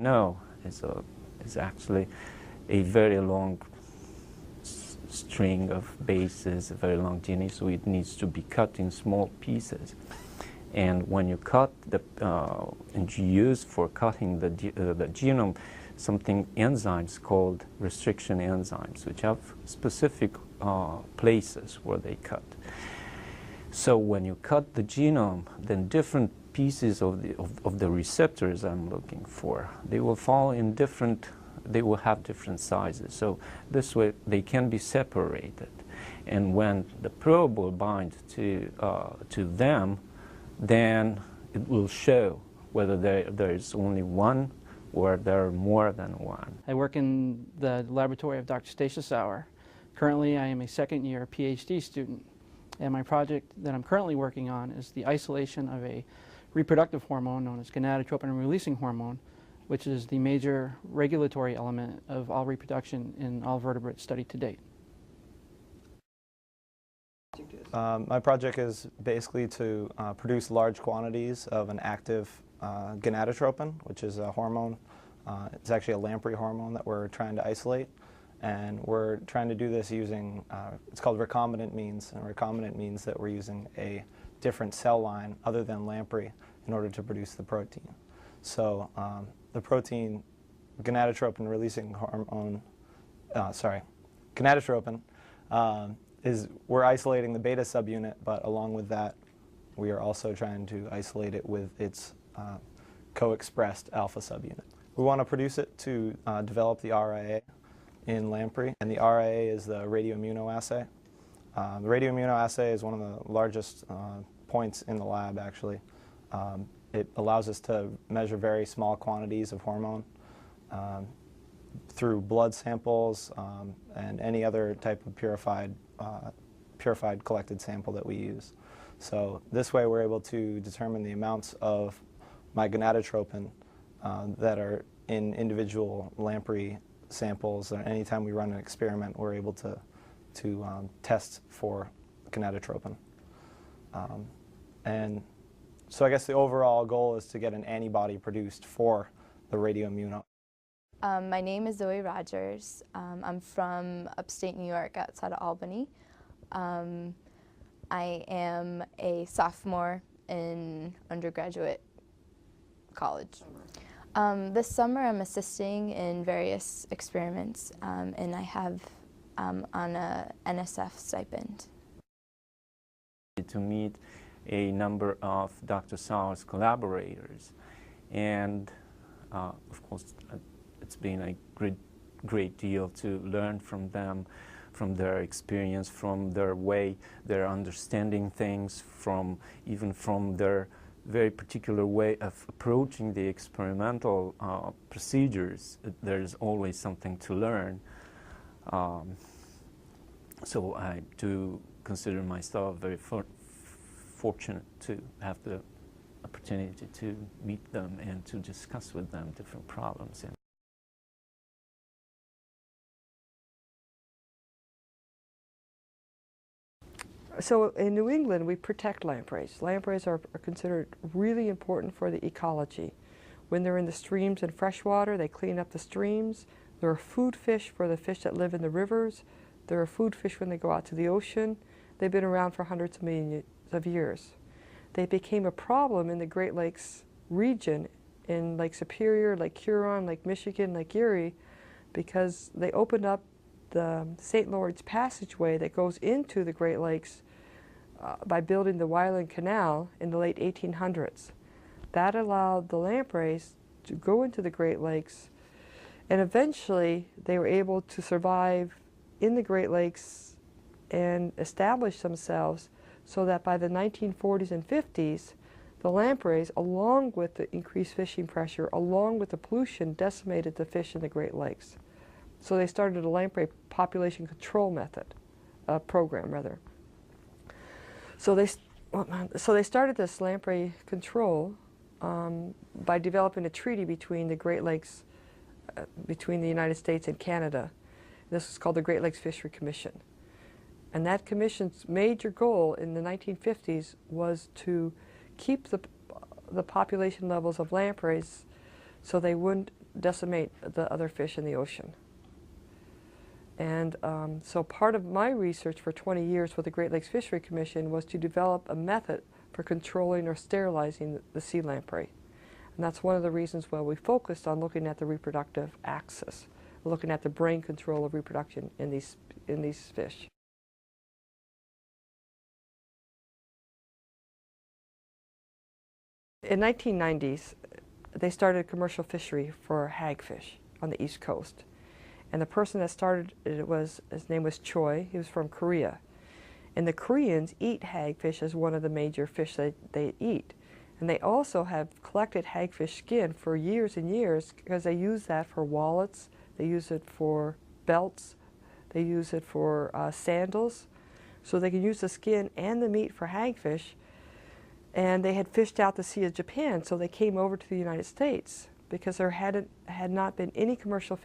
No, it's actually a very long string of bases, a very long DNA, so it needs to be cut in small pieces. And when you cut and you use for cutting the genome something enzymes called restriction enzymes, which have specific places where they cut. So when you cut the genome, then different pieces of the receptors I'm looking for, they will fall in different, they will have different sizes. So this way they can be separated. And when the probe will bind to them, then it will show whether there is only one or there are more than one. I work in the laboratory of Dr. Stacia Sauer. Currently I am a second-year PhD student, and my project that I'm currently working on is the isolation of a reproductive hormone known as gonadotropin-releasing hormone, which is the major regulatory element of all reproduction in all vertebrates studied to date. My project is basically to produce large quantities of an active gonadotropin, which is a hormone. It's actually a lamprey hormone that we're trying to isolate, and we're trying to do this using, it's called recombinant means, and recombinant means that we're using a different cell line other than lamprey in order to produce the protein. So the protein, gonadotropin releasing hormone, gonadotropin, we're isolating the beta subunit, but along with that, we are also trying to isolate it with its co-expressed alpha subunit. We want to produce it to develop the RIA in lamprey, and the RIA is the radioimmunoassay. The radioimmunoassay is one of the largest points in the lab, actually. It allows us to measure very small quantities of hormone through blood samples and any other type of purified collected sample that we use. So this way we're able to determine the amounts of my gonadotropin that are in individual lamprey samples. Anytime we run an experiment, we're able to test for gonadotropin. And so I guess the overall goal is to get an antibody produced for the radioimmuno. My name is Zoe Rogers. I'm from upstate New York outside of Albany. I am a sophomore in undergraduate college. This summer I'm assisting in various experiments, and I have on a NSF stipend. To meet a number of Dr. Sauer's collaborators, and of course it's been a great deal to learn from them, from their experience, from their way they're understanding things, even from their very particular way of approaching the experimental procedures. There's always something to learn. So I do consider myself very fortunate to have the opportunity to meet them and to discuss with them different problems. So in New England, we protect lampreys. Lampreys are considered really important for the ecology. When they're in the streams and freshwater, they clean up the streams. They're a food fish for the fish that live in the rivers. They're a food fish when they go out to the ocean. They've been around for hundreds of millions of years. They became a problem in the Great Lakes region, in Lake Superior, Lake Huron, Lake Michigan, Lake Erie, because they opened up the St. Lawrence passageway that goes into the Great Lakes by building the Wyland Canal in the late 1800s. That allowed the lampreys to go into the Great Lakes, and eventually they were able to survive in the Great Lakes and establish themselves, so that by the 1940s and 50s, the lampreys, along with the increased fishing pressure, along with the pollution, decimated the fish in the Great Lakes. So they started a lamprey population control program. So they started this lamprey control by developing a treaty between the Great Lakes, between the United States and Canada. This is called the Great Lakes Fishery Commission. And that commission's major goal in the 1950s was to keep the population levels of lampreys so they wouldn't decimate the other fish in the ocean. And so part of my research for 20 years with the Great Lakes Fishery Commission was to develop a method for controlling or sterilizing the sea lamprey. And that's one of the reasons why we focused on looking at the reproductive axis, looking at the brain control of reproduction in these fish. In the 1990s, they started a commercial fishery for hagfish on the East Coast. And the person that started it his name was Choi. He was from Korea. And the Koreans eat hagfish as one of the major fish that they eat. And they also have collected hagfish skin for years and years because they use that for wallets, they use it for belts, they use it for sandals. So they can use the skin and the meat for hagfish. And they had fished out the Sea of Japan, so they came over to the United States because there had not been any commercial fish.